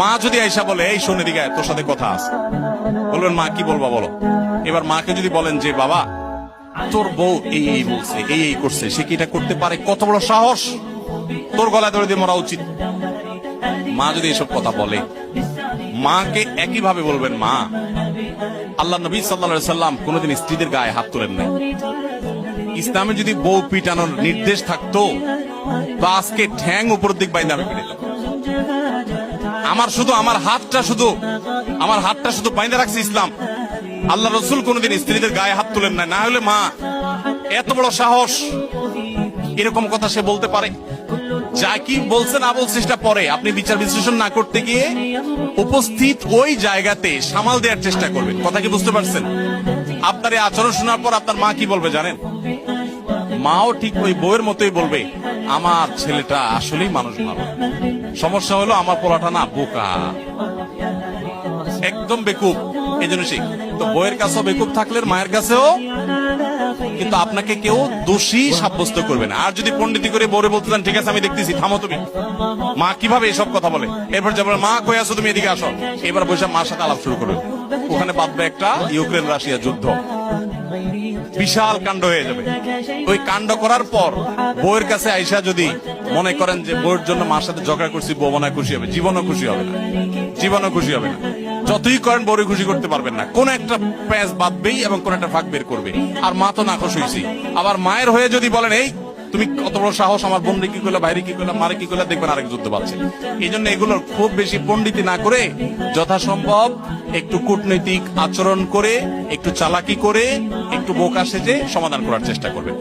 মা যদি আইসা বলে, এই শোন এদিকে আয়, তোর সাথে কথা আছে, বলবেন মা কি বলবা বলো। এবার মাকে যদি বলেন যে বাবা তোর বউ এই এই বলছে, এই এই করছে, সে কি এটা করতে পারে, কত বড় সাহস, তোর গলায় ধরে দিয়ে মরা উচিত। মা যদি এসব কথা বলে, মাকে একইভাবে বলবেন মা আল্লাহ নবী সাল্লাল্লাহু আলাইহি সাল্লাম কোনদিন স্ত্রীদের গায়ে হাত তোলেন নাই। ইসলামে যদি বউ পিটানোর নির্দেশ থাকতো তো আজকে ঠ্যাং উপর দিক বাইন্দা আমি পিটাইতাম। আমার হাতটা শুধু বাইন্দা রাখছে ইসলাম। আল্লাহ রসুল কোনদিন স্ত্রীদের গায়ে হাত তুলেন না। না হলে মা এত বড় সাহস, এরকম কথা সে বলতে পারে। যা কি বলছে না বলছে সেটা পরে, আপনি বিচার বিশ্লেষণ না করতে গিয়ে উপস্থিত ওই জায়গাতে সামাল দেওয়ার চেষ্টা করবেন। কথা কি বুঝতে পারছেন? আপনার এই আচরণ শোনার পর আপনার মা কি বলবে জানেন? মাও ঠিক ওই বউয়ের মতোই বলবে, আমার ছেলেটা আসলেই মানুষ ভালো, সমস্যা হলো আমার পোলাটা না বোকা, একদম বেকুব, এই জন্য শিখ। তো বউয়ের কাছেও বেকুব থাকলে মায়ের কাছেও কিন্তু আপনাকে কেউ দোষী সাব্যস্ত করবে না। আর যদি পণ্ডিতি করে বউরে বলতে চান, ঠিক আছে আমি দেখতেছি, থামো তুমি। মা কিভাবে এসব কথা বলে, এরপর যাবার মা কই আছো তুমি, এদিকে আসো। এবার বসে মার সাথে আলাপ শুরু করবে। ওখানে বাঁধবে একটা ইউক্রেন রাশিয়া যুদ্ধ, বিশাল কাণ্ড হয়ে যাবে। ওই কাণ্ড করার পর বউয়ের কাছে আইসা যদি মনে করেন যে বউয়ের জন্য মার সাথে ঝগড়া করছি, বউ মনে খুশি হবে, জীবনও খুশি হবে না, জীবনও খুশি হবে না। যতই করেন বউরে খুশি করতে পারবেন না, কোন একটা প্যাঁচ বাঁধবেই এবং কোন একটা ফাঁক বের করবে। আর মা তো না খুশি হয়েছি। আবার মায়ের হয়ে যদি বলেন, এই তুমি কত বড় সাহস, আমার বোনরে কি করলে, ভাইরে কি করলে, মারে কি করলে, দেখবেন আরেক যুদ্ধ পাচ্ছে। এই জন্য এগুলোর খুব বেশি পণ্ডিতি না করে যথাসম্ভব একটু কূটনৈতিক আচরণ করে, একটু চালাকি করে, একটু বোকা সেজে সমাধান করার চেষ্টা করবেন।